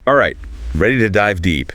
All right, ready to dive deep.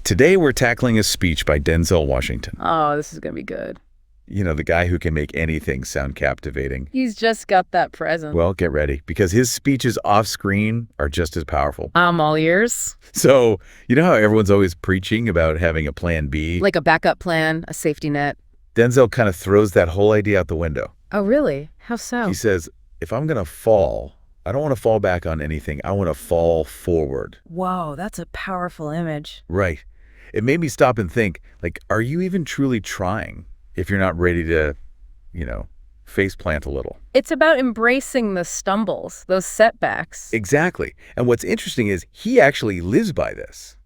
Today we're tackling a speech by Denzel Washington. Oh, this is going to be good. You know, the guy who can make anything sound captivating. He's just got that presence. Well, get ready, because his speeches off-screen are just as powerful. I'm all ears. So, you know how everyone's always preaching about having a plan B? Like a backup plan, a safety net. Denzel kind of throws that whole idea out the window. Oh, really? How so? He says, if I'm going to fall, I don't want to fall back on anything. I want to fall forward. Whoa, that's a powerful image. Right. It made me stop and think, like, are you even truly trying if you're not ready to, face plant a little? It's about embracing the stumbles, those setbacks. Exactly. And what's interesting is he actually lives by this.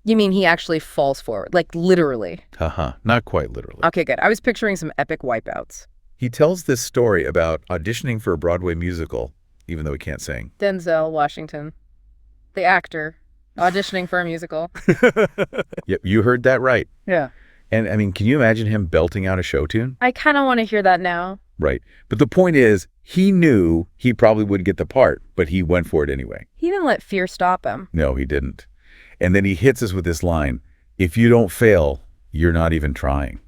You mean he actually falls forward, like literally? Not quite literally. Okay, good. I was picturing some epic wipeouts. He tells this story about auditioning for a Broadway musical, even though he can't sing. Denzel Washington, the actor, auditioning for a musical. Yep, you heard that right. Yeah. And, I mean, can you imagine him belting out a show tune? I kind of want to hear that now. Right. But the point is, he knew he probably would get the part, but he went for it anyway. He didn't let fear stop him. No, he didn't. And then he hits us with this line, if you don't fail, you're not even trying.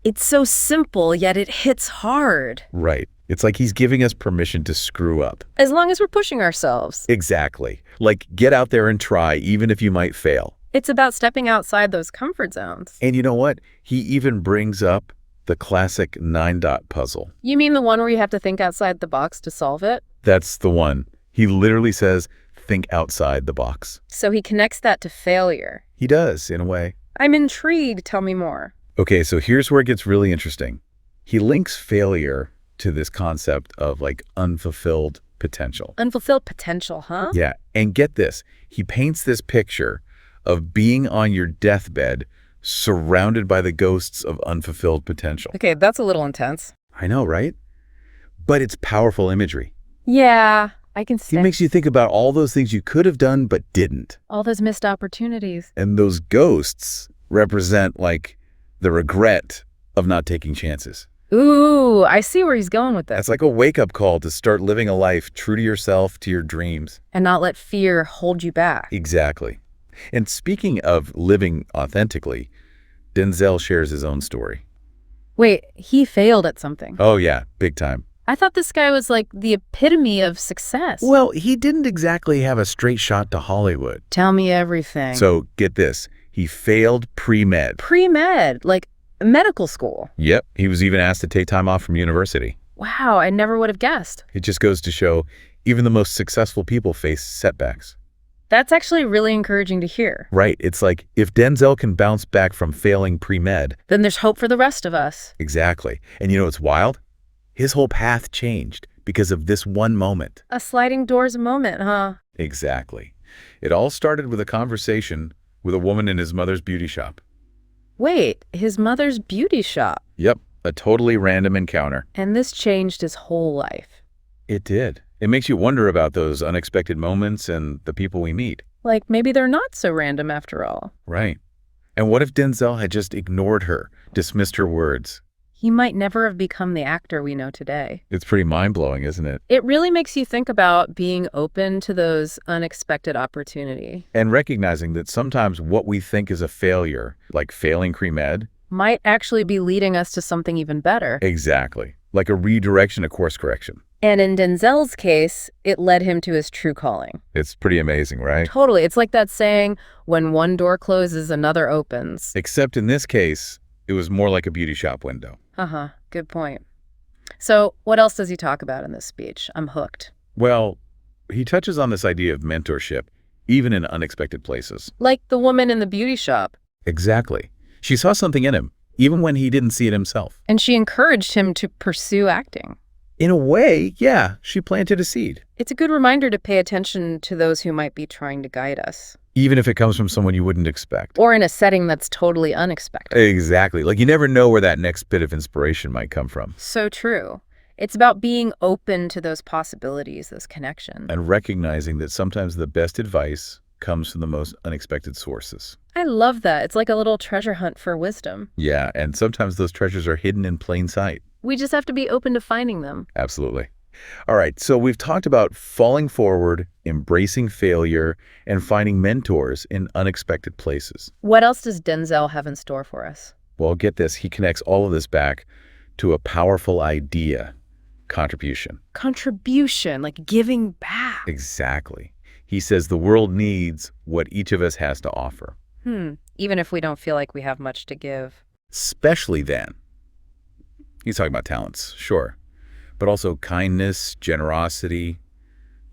It's so simple, yet it hits hard. Right. It's like he's giving us permission to screw up. As long as we're pushing ourselves. Exactly. Like, get out there and try, even if you might fail. It's about stepping outside those comfort zones. And you know what? He even brings up the classic 9-dot puzzle. You mean the one where you have to think outside the box to solve it? That's the one. He literally says, think outside the box. So he connects that to failure. He does, in a way. I'm intrigued. Tell me more. Okay, so here's where it gets really interesting. He links failure to this concept of, like, unfulfilled potential. Unfulfilled potential, huh? Yeah, and get this. He paints this picture of being on your deathbed surrounded by the ghosts of unfulfilled potential. Okay, that's a little intense. I know, right? But it's powerful imagery. Yeah, I can see. He makes you think about all those things you could have done but didn't. All those missed opportunities. And those ghosts represent, like, the regret of not taking chances. Ooh, I see where he's going with this. That's like a wake-up call to start living a life true to yourself, to your dreams. And not let fear hold you back. Exactly. And speaking of living authentically, Denzel shares his own story. Wait, he failed at something. Oh, yeah, big time. I thought this guy was like the epitome of success. Well, he didn't exactly have a straight shot to Hollywood. Tell me everything. So get this. He failed pre-med. Pre-med, like medical school. Yep. He was even asked to take time off from university. Wow, I never would have guessed. It just goes to show even the most successful people face setbacks. That's actually really encouraging to hear. Right. It's like if Denzel can bounce back from failing pre-med. Then there's hope for the rest of us. Exactly. And you know what's wild? His whole path changed because of this one moment. A sliding doors moment, huh? Exactly. It all started with a conversation with a woman in his mother's beauty shop. Wait, his mother's beauty shop. Yep. A totally random encounter. And this changed his whole life. It did. It makes you wonder about those unexpected moments and the people we meet. Like maybe they're not so random after all. Right. And what if Denzel had just ignored her, dismissed her words? He might never have become the actor we know today. It's pretty mind-blowing, isn't it? It really makes you think about being open to those unexpected opportunity. And recognizing that sometimes what we think is a failure, like failing pre-med, might actually be leading us to something even better. Exactly. Like a redirection, a course correction. And in Denzel's case, it led him to his true calling. It's pretty amazing, right? Totally. It's like that saying, when one door closes, another opens. Except in this case, it was more like a beauty shop window. Good point. So what else does he talk about in this speech? I'm hooked. Well, he touches on this idea of mentorship, even in unexpected places. Like the woman in the beauty shop. Exactly. She saw something in him, even when he didn't see it himself. And she encouraged him to pursue acting. In a way, yeah, she planted a seed. It's a good reminder to pay attention to those who might be trying to guide us. Even if it comes from someone you wouldn't expect. Or in a setting that's totally unexpected. Exactly. Like you never know where that next bit of inspiration might come from. So true. It's about being open to those possibilities, those connections. And recognizing that sometimes the best advice comes from the most unexpected sources. I love that. It's like a little treasure hunt for wisdom. Yeah, and sometimes those treasures are hidden in plain sight. We just have to be open to finding them. Absolutely. All right, so we've talked about falling forward, embracing failure, and finding mentors in unexpected places. What else does Denzel have in store for us? Well, get this, he connects all of this back to a powerful idea, contribution. Contribution, like giving back. Exactly. He says the world needs what each of us has to offer. Even if we don't feel like we have much to give. Especially then. He's talking about talents, sure, but also kindness, generosity,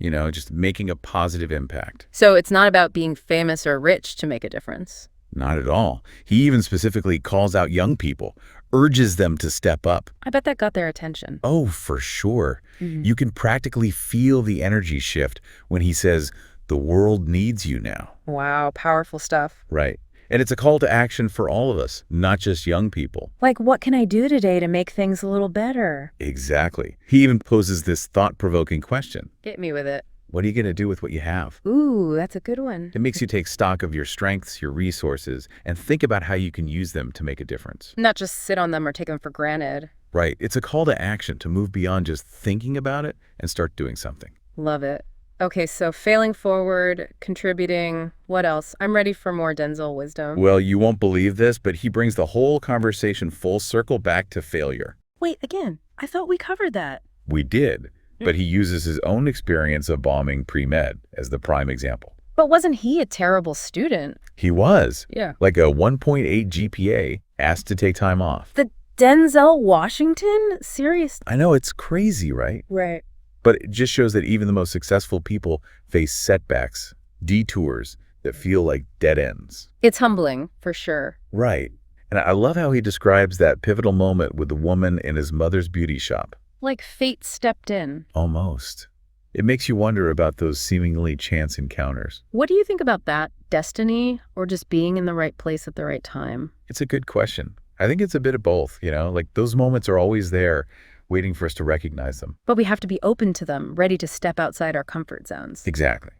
just making a positive impact. So it's not about being famous or rich to make a difference. Not at all. He even specifically calls out young people, urges them to step up. I bet that got their attention. Oh, for sure. You can practically feel the energy shift when he says, the world needs you now. Wow, powerful stuff. Right. And it's a call to action for all of us, not just young people. Like, what can I do today to make things a little better? Exactly. He even poses this thought-provoking question. Get me with it. What are you going to do with what you have? Ooh, that's a good one. It makes you take stock of your strengths, your resources, and think about how you can use them to make a difference. Not just sit on them or take them for granted. Right. It's a call to action to move beyond just thinking about it and start doing something. Love it. Okay, so failing forward, contributing, what else? I'm ready for more Denzel wisdom. Well, you won't believe this, but he brings the whole conversation full circle back to failure. Wait, again, I thought we covered that. We did, but he uses his own experience of bombing pre-med as the prime example. But wasn't he a terrible student? He was. Yeah. Like a 1.8 GPA, asked to take time off. The Denzel Washington? Serious? I know, it's crazy, right? Right. But it just shows that even the most successful people face setbacks, detours that feel like dead ends. It's humbling, for sure. Right. And I love how he describes that pivotal moment with the woman in his mother's beauty shop. Like fate stepped in. Almost. It makes you wonder about those seemingly chance encounters. What do you think about that? Destiny or just being in the right place at the right time? It's a good question. I think it's a bit of both, like those moments are always there, waiting for us to recognize them. But we have to be open to them, ready to step outside our comfort zones. Exactly.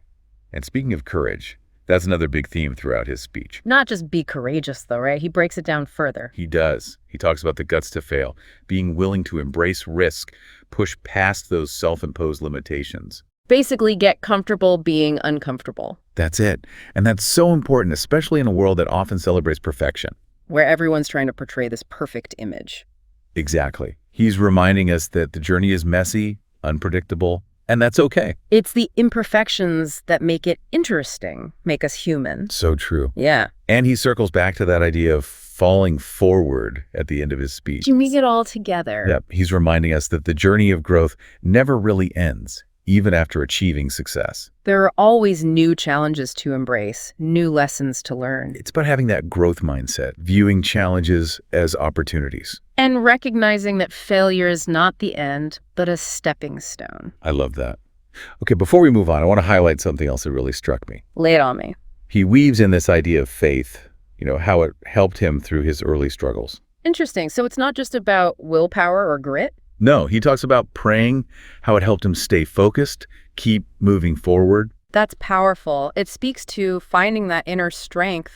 And speaking of courage, that's another big theme throughout his speech. Not just be courageous, though, right? He breaks it down further. He does. He talks about the guts to fail, being willing to embrace risk, push past those self-imposed limitations. Basically, get comfortable being uncomfortable. That's it. And that's so important, especially in a world that often celebrates perfection. Where everyone's trying to portray this perfect image. Exactly. He's reminding us that the journey is messy, unpredictable, and that's okay. It's the imperfections that make it interesting, make us human. So true. Yeah. And he circles back to that idea of falling forward at the end of his speech. You make it all together. Yep. He's reminding us that the journey of growth never really ends, even after achieving success. There are always new challenges to embrace, new lessons to learn. It's about having that growth mindset, viewing challenges as opportunities. And recognizing that failure is not the end, but a stepping stone. I love that. Okay, before we move on, I want to highlight something else that really struck me. Lay it on me. He weaves in this idea of faith, how it helped him through his early struggles. Interesting. So it's not just about willpower or grit? No, he talks about praying, how it helped him stay focused, keep moving forward. That's powerful. It speaks to finding that inner strength,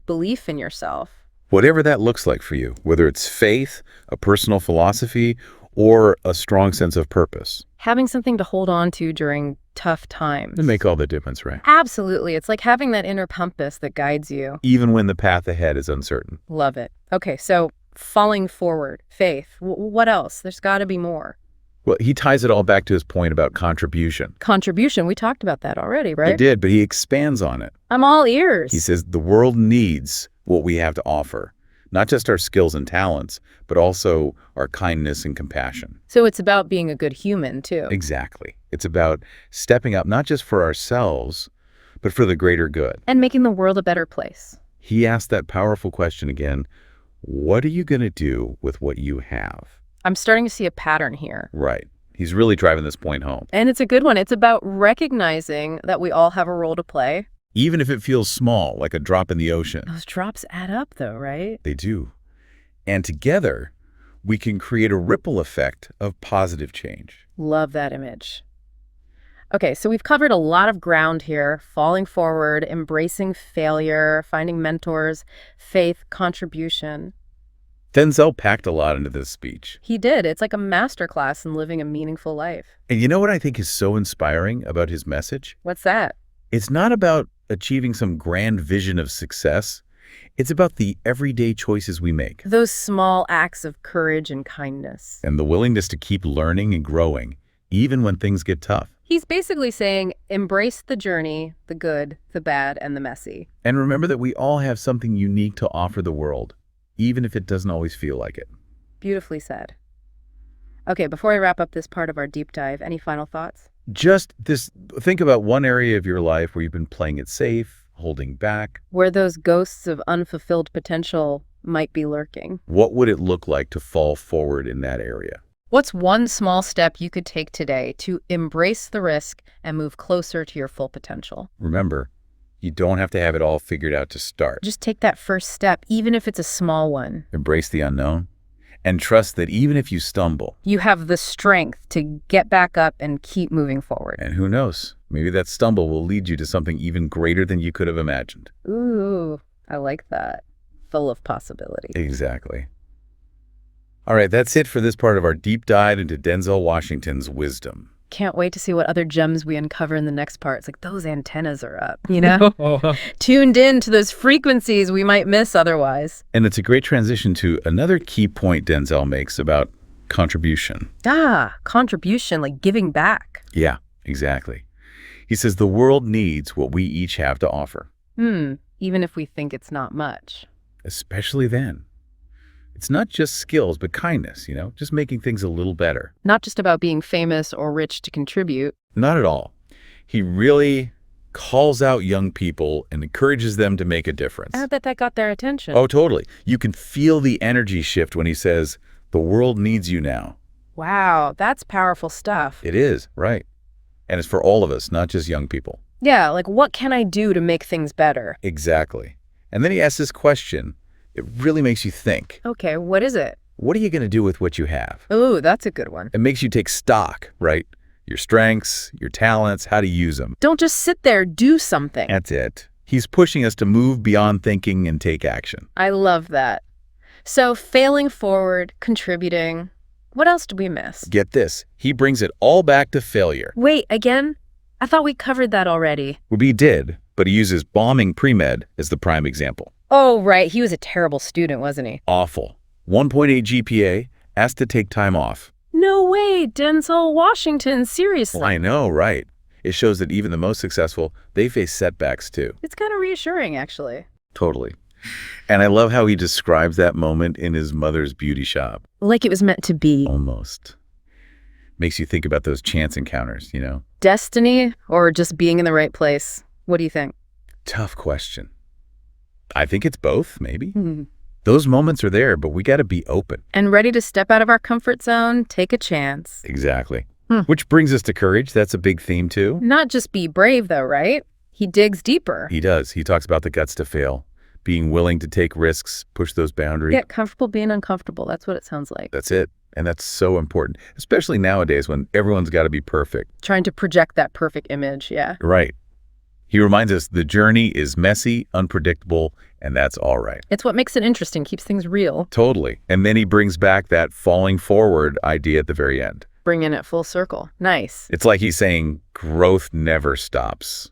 belief in yourself. Whatever that looks like for you, whether it's faith, a personal philosophy, or a strong sense of purpose. Having something to hold on to during tough times. It'll make all the difference, right? Absolutely. It's like having that inner compass that guides you. Even when the path ahead is uncertain. Love it. Okay, so falling forward, faith. What else? There's got to be more. Well, he ties it all back to his point about contribution. Contribution, we talked about that already, right? He did, but he expands on it. I'm all ears. He says the world needs what we have to offer. Not just our skills and talents, but also our kindness and compassion. So it's about being a good human, too. Exactly. It's about stepping up, not just for ourselves, but for the greater good. And making the world a better place. He asked that powerful question again, what are you going to do with what you have? I'm starting to see a pattern here. Right. He's really driving this point home. And it's a good one. It's about recognizing that we all have a role to play. Even if it feels small, like a drop in the ocean. Those drops add up, though, right? They do. And together, we can create a ripple effect of positive change. Love that image. Okay, so we've covered a lot of ground here. Falling forward, embracing failure, finding mentors, faith, contribution. Denzel packed a lot into this speech. He did. It's like a masterclass in living a meaningful life. And you know what I think is so inspiring about his message? What's that? It's not about achieving some grand vision of success. It's about the everyday choices we make Those small acts of courage and kindness. and the willingness to keep learning and growing, even when things get tough. He's basically saying, embrace the journey, the good, the bad, and the messy. And remember that we all have something unique to offer the world, even if it doesn't always feel like it. Beautifully said. Okay, before I wrap up this part of our deep dive, any final thoughts? Think about one area of your life where you've been playing it safe, holding back. Where those ghosts of unfulfilled potential might be lurking. What would it look like to fall forward in that area? What's one small step you could take today to embrace the risk and move closer to your full potential? Remember, you don't have to have it all figured out to start. Just take that first step, even if it's a small one. Embrace the unknown and trust that even if you stumble, You have the strength to get back up and keep moving forward. and who knows, maybe that stumble will lead you to something even greater than you could have imagined. Ooh, I like that. Full of possibility. Exactly. All right, that's it for this part of our deep dive into Denzel Washington's wisdom. Can't wait to see what other gems we uncover in the next part. It's like those antennas are up, you know? Tuned in to those frequencies we might miss otherwise. And it's a great transition to another key point Denzel makes about contribution. Contribution, like giving back. Yeah, exactly. He says the world needs what we each have to offer. Even if we think it's not much. Especially then. It's not just skills, but kindness, just making things a little better. Not just about being famous or rich to contribute. Not at all. He really calls out young people and encourages them to make a difference. I bet that got their attention. Oh, totally. You can feel the energy shift when he says, the world needs you now. Wow, that's powerful stuff. It is, right. And it's for all of us, not just young people. Yeah, like what can I do to make things better? Exactly. And then he asks this question. It really makes you think. Okay, what is it? What are you going to do with what you have? Ooh, that's a good one. It makes you take stock, right? Your strengths, your talents, how to use them. Don't just sit there, do something. That's it. He's pushing us to move beyond thinking and take action. I love that. So failing forward, contributing, what else do we miss? Get this. He brings it all back to failure. Wait, again? I thought we covered that already. Well, he did, but he uses bombing pre-med as the prime example. Oh, right. He was a terrible student, wasn't he? Awful. 1.8 GPA, asked to take time off. No way, Denzel Washington, seriously. Well, I know, right? It shows that even the most successful, they face setbacks too. It's kind of reassuring, actually. Totally. And I love how he describes that moment in his mother's beauty shop. Like it was meant to be. Almost. Makes you think about those chance encounters, Destiny or just being in the right place? What do you think? Tough question. I think it's both, maybe. Those moments are there, but we got to be open. And ready to step out of our comfort zone, take a chance. Exactly. Which brings us to courage. That's a big theme too. Not just be brave, though, right? He digs deeper. He does. He talks about the guts to fail, being willing to take risks, push those boundaries. Get comfortable being uncomfortable. That's what it sounds like. That's it. And that's so important, especially nowadays when everyone's got to be perfect. Trying to project that perfect image, yeah. Right. He reminds us the journey is messy, unpredictable, and that's all right. It's what makes it interesting, keeps things real. Totally. And then he brings back that falling forward idea at the very end. Bringing it full circle. Nice. It's like he's saying growth never stops,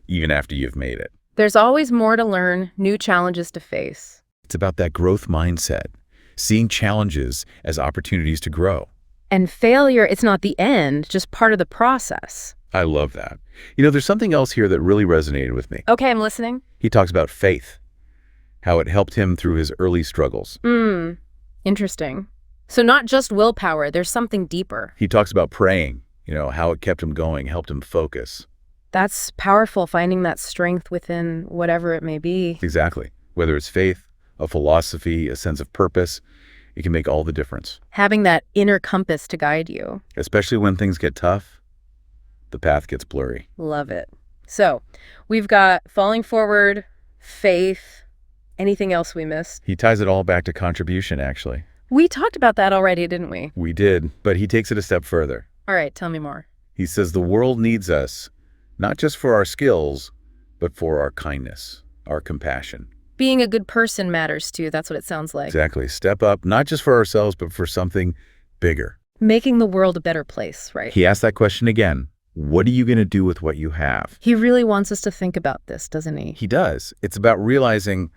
even after you've made it. There's always more to learn, new challenges to face. It's about that growth mindset, seeing challenges as opportunities to grow. And failure, it's not the end, just part of the process. I love that. There's something else here that really resonated with me. Okay, I'm listening. He talks about faith, how it helped him through his early struggles. Interesting. So not just willpower, there's something deeper. He talks about praying, how it kept him going, helped him focus. That's powerful, finding that strength within whatever it may be. Exactly. Whether it's faith, a philosophy, a sense of purpose, it can make all the difference. Having that inner compass to guide you. Especially when things get tough, the path gets blurry. Love it. So we've got falling forward, faith, anything else we missed? He ties it all back to contribution, actually. We talked about that already, didn't we? We did, but he takes it a step further. All right, tell me more. He says the world needs us, not just for our skills, but for our kindness, our compassion. Being a good person matters too. That's what it sounds like. Exactly. Step up, not just for ourselves, but for something bigger. Making the world a better place, right? He asked that question again. What are you going to do with what you have? He really wants us to think about this, doesn't he? He does. It's about realizing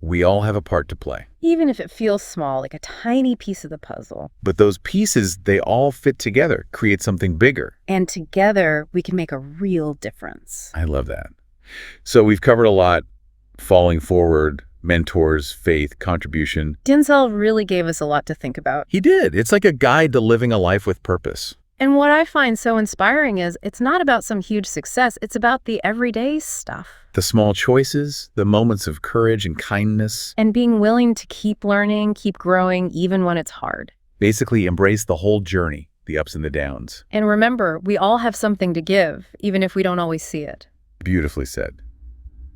we all have a part to play. Even if it feels small, like a tiny piece of the puzzle. But those pieces, they all fit together, create something bigger. And together, we can make a real difference. I love that. So we've covered a lot: falling forward, mentors, faith, contribution. Denzel really gave us a lot to think about. He did. It's like a guide to living a life with purpose. And what I find so inspiring is it's not about some huge success. It's about the everyday stuff. The small choices, the moments of courage and kindness. And being willing to keep learning, keep growing, even when it's hard. Basically, embrace the whole journey, the ups and the downs. And remember, we all have something to give, even if we don't always see it. Beautifully said.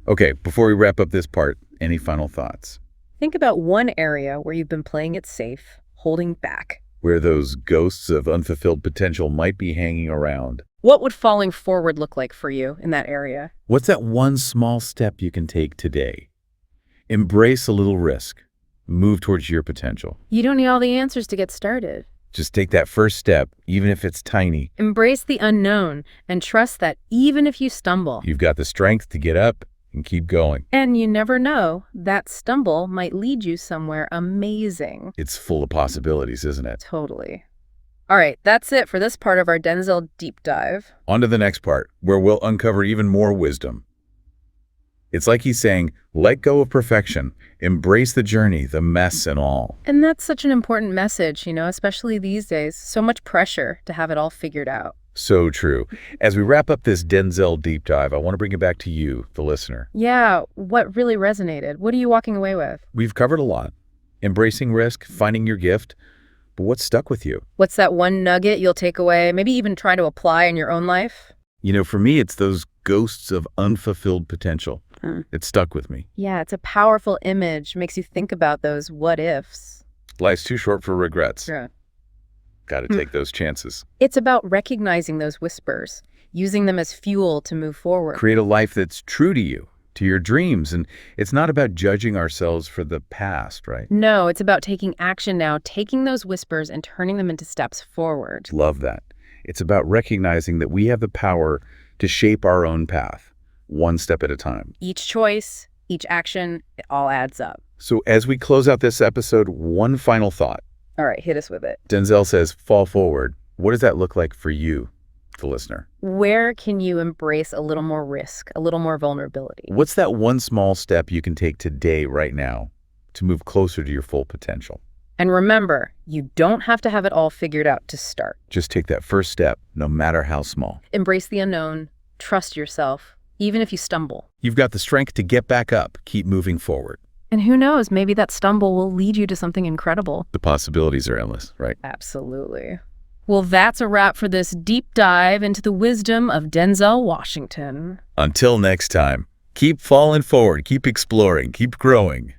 Okay, before we wrap up this part, any final thoughts? Think about one area where you've been playing it safe, holding back. Where those ghosts of unfulfilled potential might be hanging around. What would falling forward look like for you in that area? What's that one small step you can take today? Embrace a little risk. Move towards your potential. You don't need all the answers to get started. Just take that first step, even if it's tiny. Embrace the unknown and trust that even if you stumble, You've got the strength to get up and keep going. and you never know, that stumble might lead you somewhere amazing. It's full of possibilities, isn't it? Totally. All right, that's it for this part of our Denzel deep dive. On to the next part, where we'll uncover even more wisdom. It's like he's saying, let go of perfection, embrace the journey, the mess and all. And that's such an important message, especially these days. So much pressure to have it all figured out. So true. As we wrap up this Denzel deep dive, I want to bring it back to you, the listener. Yeah, what really resonated? What are you walking away with? We've covered a lot. Embracing risk, finding your gift. But what's stuck with you? What's that one nugget you'll take away, maybe even try to apply in your own life? For me, it's those ghosts of unfulfilled potential. It stuck with me. Yeah, it's a powerful image. Makes you think about those what ifs. Life's too short for regrets. Yeah. Got to take those chances. It's about recognizing those whispers, using them as fuel to move forward. Create a life that's true to you, to your dreams. And it's not about judging ourselves for the past, right? No, it's about taking action now, taking those whispers and turning them into steps forward. Love that. It's about recognizing that we have the power to shape our own path, one step at a time. Each choice, each action, it all adds up. So as we close out this episode, one final thought. All right, hit us with it. Denzel says, fall forward. What does that look like for you, the listener? Where can you embrace a little more risk, a little more vulnerability? What's that one small step you can take today, right now, to move closer to your full potential? And remember, you don't have to have it all figured out to start. Just take that first step, no matter how small. Embrace the unknown, trust yourself, even if you stumble. You've got the strength to get back up, keep moving forward. And who knows, maybe that stumble will lead you to something incredible. The possibilities are endless, right? Absolutely. Well, that's a wrap for this deep dive into the wisdom of Denzel Washington. Until next time, keep falling forward, keep exploring, keep growing.